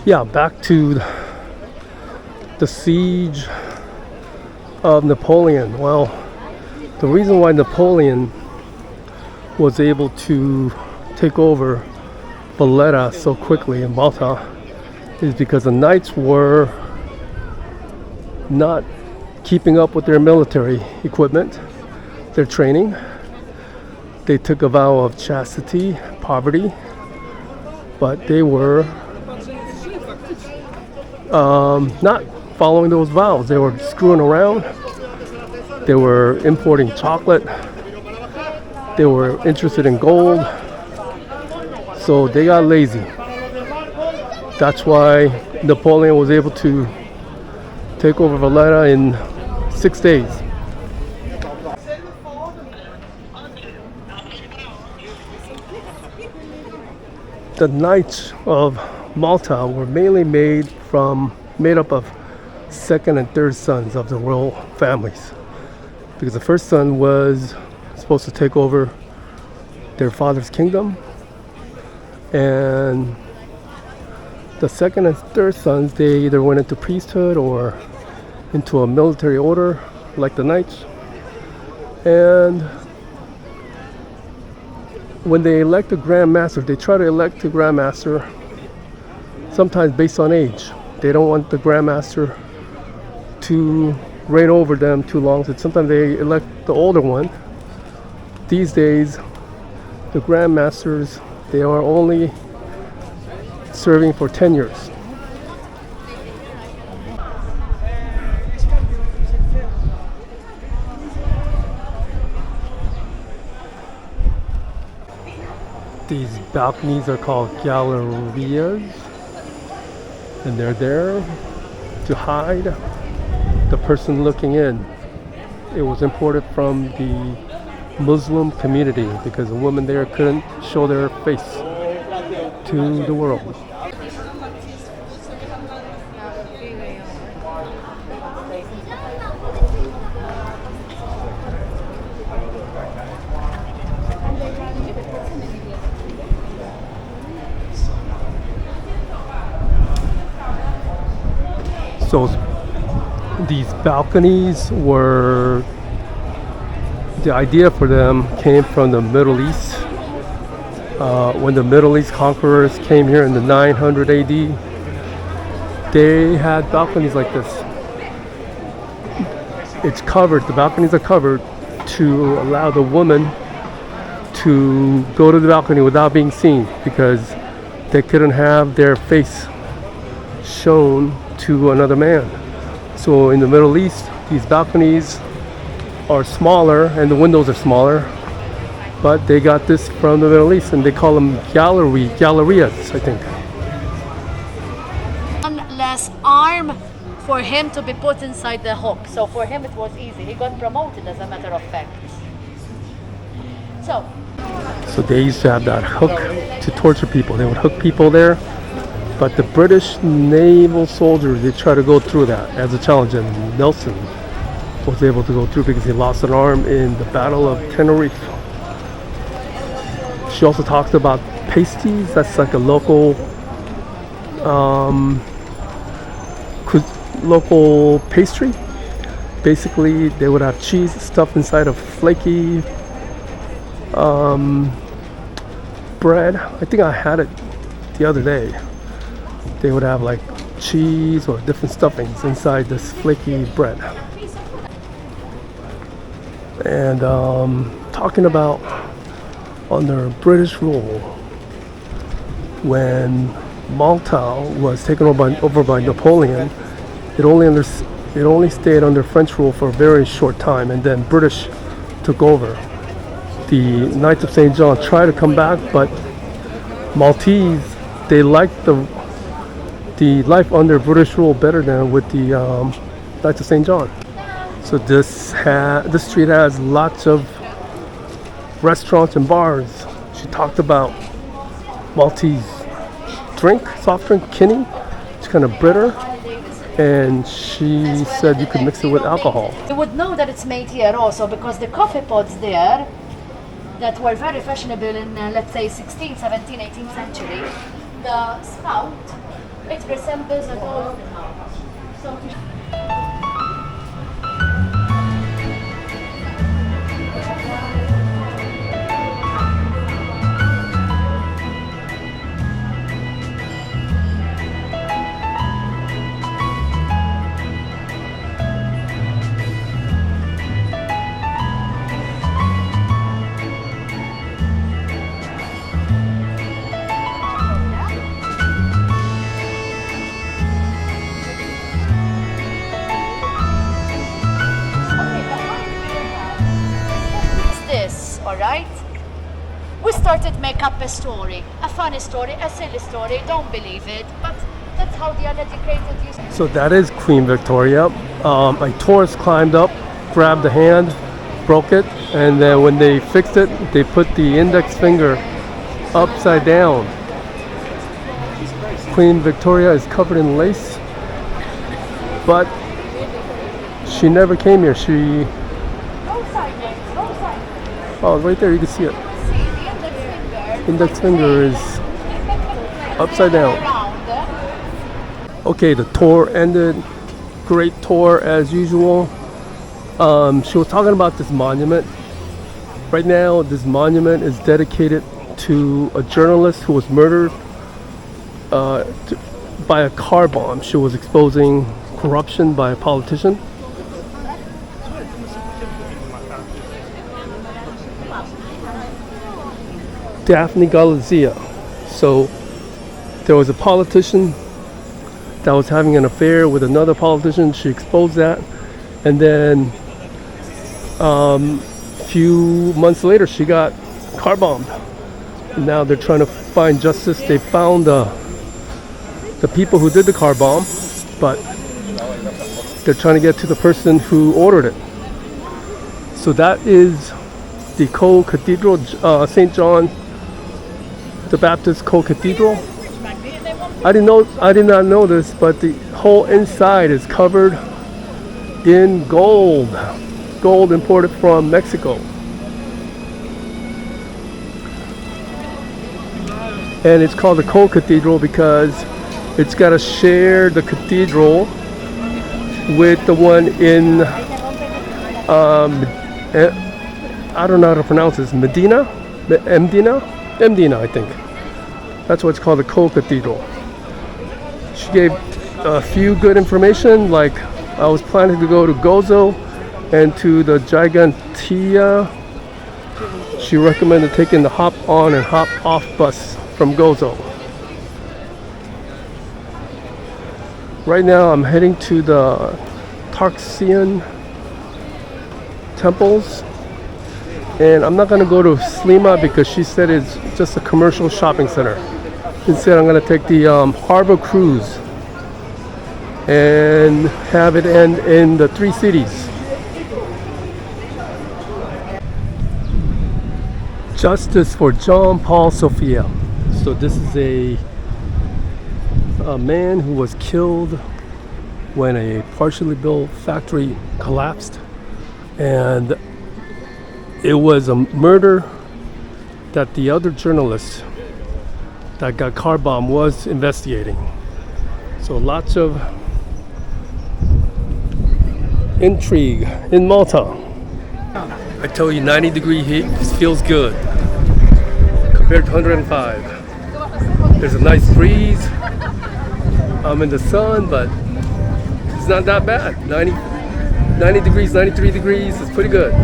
Yeah, back to the siege of Napoleon. Well, the reason why Napoleon was able to take over Valletta so quickly in Malta is because the knights were not keeping up with their military equipment, their training. They took a vow of chastity, poverty, but they were not following those vows. They were screwing around. They were importing chocolate. They were interested in gold. So they got lazy. That's why Napoleon was able to take over Valletta in 6 days. The Knights of Malta were mainly made up of second and third sons of the royal families, because the first son was supposed to take over their father's kingdom, and the second and third sons, they either went into priesthood or into a military order like the knights. And when they elect a Grand Master, they try to elect a Grand Master sometimes based on age. They don't want the Grand Master to reign over them too long, so sometimes they elect the older one. These days, the Grand Masters, they are only serving for 10 years. These balconies are called gallerias, and they're there to hide the person looking in. It was imported from the Muslim community because the women there couldn't show their face to the world. So these balconies were, the idea for them came from the Middle East. When the Middle East conquerors came here in the 900 AD, they had balconies like this. It's covered, the balconies are covered to allow the woman to go to the balcony without being seen, because they couldn't have their face shown to another man. So in the Middle East, these balconies are smaller and the windows are smaller, but they got this from the Middle East and they call them gallerias, I think. One less arm for him to be put inside the hook. So for him it was easy. He got promoted, as a matter of fact. So they used to have that hook to torture people. They would hook people there. But the British naval soldiers, they try to go through that as a challenge, and Nelson was able to go through because he lost an arm in the Battle of Tenerife. She also talks about pasties. That's like a local pastry. Basically, they would have cheese stuffed inside of flaky bread. I think I had it the other day. They would have like cheese or different stuffings inside this flaky bread. And talking about under British rule, when Malta was taken over by Napoleon, it only stayed under French rule for a very short time, and then British took over. The Knights of St. John tried to come back, but Maltese, they liked the life under British rule better than with the Knights of St. John. So this street has lots of restaurants and bars. She talked about Maltese soft drink, Kinney. It's kind of bitter, and she said you could mix it with alcohol. you would know that it's made here also because the coffee pots there that were very fashionable in let's say 16th, 17th, 18th century, the spout It resembles a dolphin. This, all right? We started make up a story, a funny story, a silly story. Don't believe it, but that's how the uneducated use. So that is Queen Victoria. A tourist climbed up, grabbed the hand, broke it, and then when they fixed it, they put the index finger upside down. Queen Victoria is covered in lace, but she never came here. She, oh, right there, you can see it. Index finger is upside down. Okay, the tour ended. Great tour as usual. She was talking about this monument. Right now, this monument is dedicated to a journalist who was murdered by a car bomb. She was exposing corruption by a politician. Daphne Galizia. So there was a politician that was having an affair with another politician. She exposed that, and then few months later she got car bombed. Now they're trying to find justice. They found the people who did the car bomb, but they're trying to get to the person who ordered it. So that is the co-cathedral, St. John the Baptist co-cathedral. I did not know this, but the whole inside is covered in gold. Gold imported from Mexico. And it's called the co-cathedral because it's got to share the cathedral with the one in I don't know how to pronounce this. Medina, I think. That's what's called the co-cathedral. She gave a few good information, like I was planning to go to Gozo and to the Gigantia. She recommended taking the hop on and hop off bus from Gozo. Right now I'm heading to the Tarxian temples, and I'm not going to go to Slima because she said it's just a commercial shopping center. Instead I'm going to take the harbor cruise and have it end in the three cities. Justice for John Paul Sophia. So this is a man who was killed when a partially built factory collapsed, and it was a murder that the other journalist that got car bombed was investigating. So lots of intrigue in Malta. I tell you, 90-degree heat feels good compared to 105. There's a nice breeze. I'm in the sun, but it's not that bad. 90 degrees, 93 degrees is pretty good.